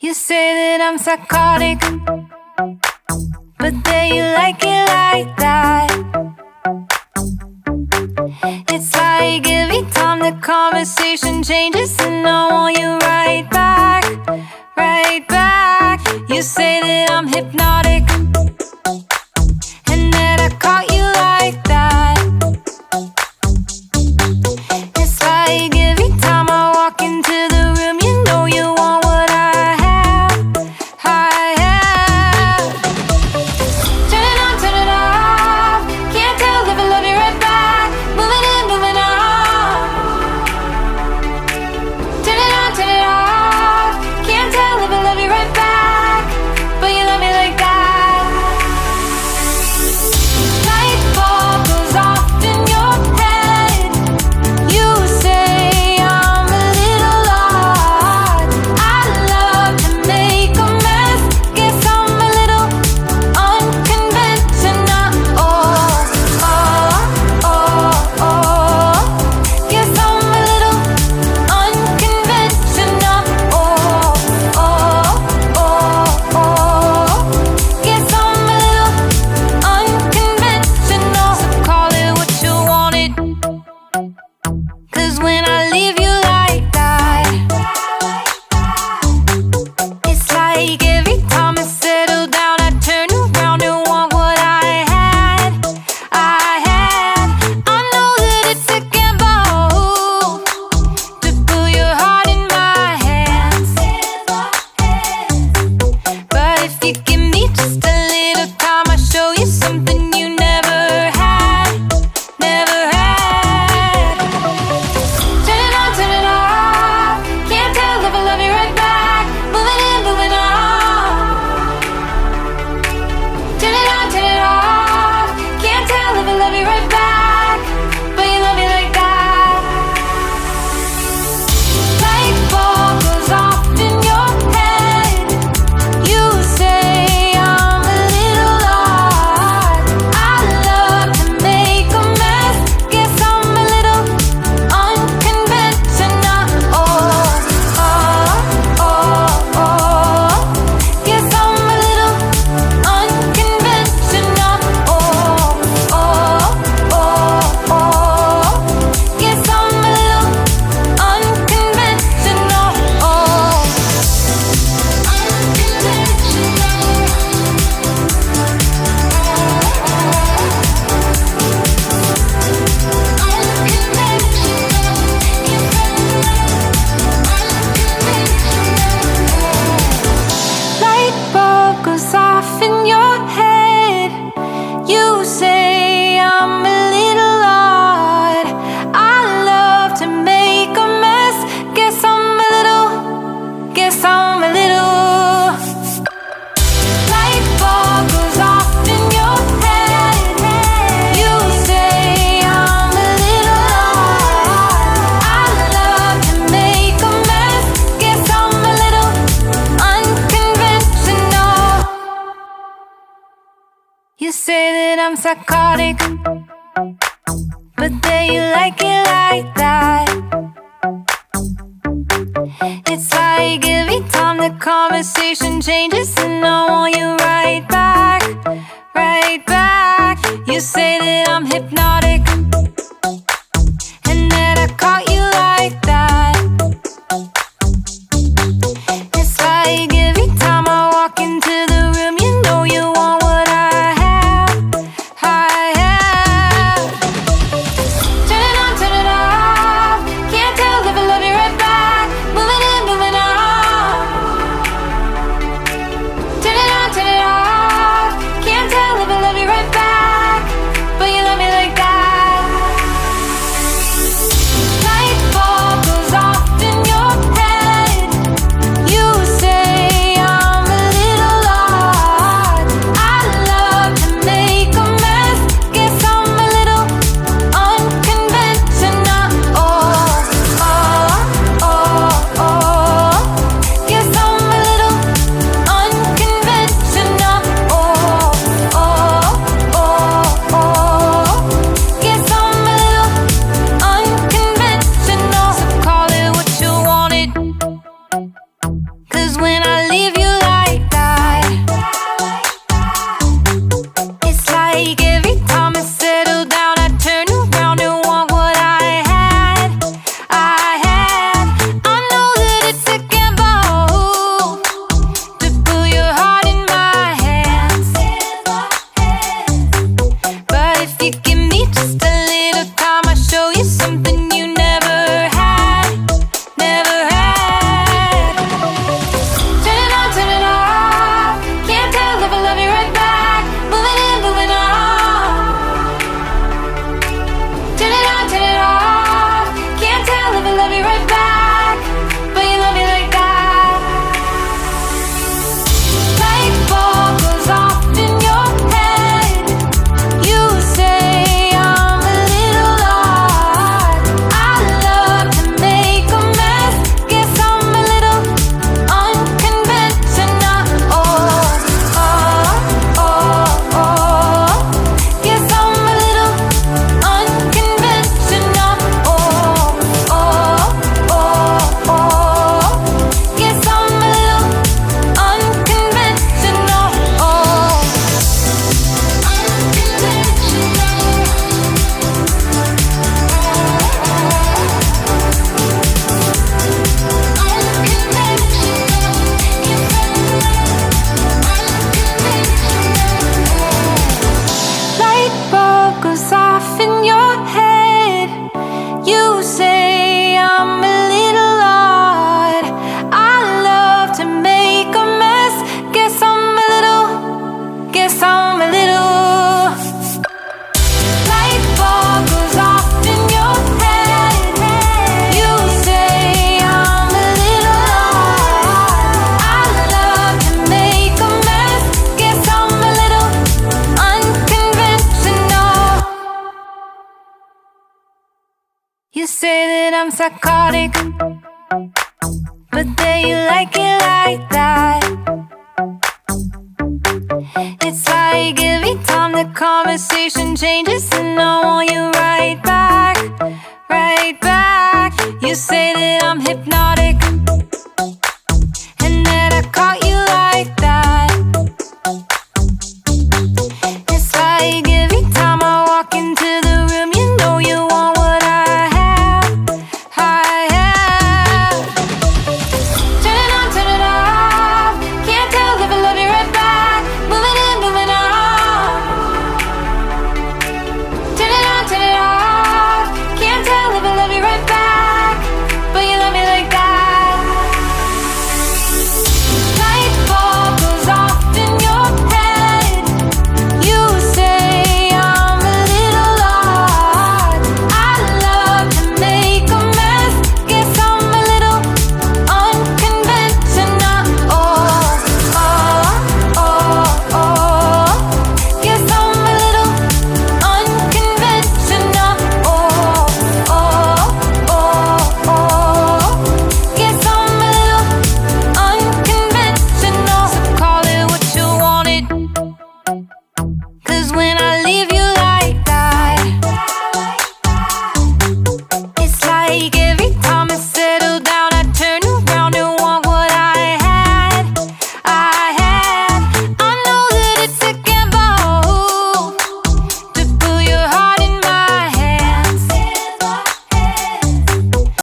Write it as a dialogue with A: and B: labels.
A: You say that I'm psychotic, but then you like it like that. It's like every time the conversation changes, and I want you right back, right back. You say that I'm hypnotic, and that I caught you like that. It's like every time I walk into the room, you know you want what I have, I have. Turn it on, turn it off. Can't tell if I love you right back. Moving in, moving on. Turn it on, turn it off. Can't tell if I love you right back, but you love me like that. Light bulb goes off in your head. You say I'm a little odd. I love to make a mess. Guess I'm a little unconventional. Oh, oh, oh, oh. Guess I'm a little unconventional. Oh, oh, oh, oh. Guess I'm a little unconventional. So call it what you wanted, 'cause when I leave you like that, it's like every time I settle down, I turn around and want what I had, I had. I know that it's a gamble to put your heart in my hands, but if you give me just a little time, I'll show you something you never had, never had. Turn it on, turn it off. Can't tell if I love you right back. Moving in, moving on. Turn it on, turn it off. Can't tell if I love you right back, but you love me like that. Light bulb goes off in your head. You say I'm a little odd. I love to make a mess. Guess I'm a little unconventional. Oh, oh, oh, oh. Guess I'm a little unconventional. Oh, oh, oh, oh. Guess I'm a little unconventional. Oh, light bulb goes off in your head. You say I'm a little odd. I love to make a mess. Guess I'm a little, guess I'm a little. Light bulb goes off in your head. You say I'm a little odd. I love to make a mess. Guess I'm a little unconventional. You say that I'm psychotic, but then you like it like that. It's like every time the conversation changes, and I want you right back, right back. You say that I'm hypnotic, and that I caught you like that. It's like every time I walk into the room, you know you want what I have, I have. Turn it on, turn it off. Can't tell if I love you right back. Moving in, moving on. Turn it on, turn it off. Can't tell if I love you right back, but you love me like that. say that I'm psychotic, but then you like it like that. It's like every time the conversation changes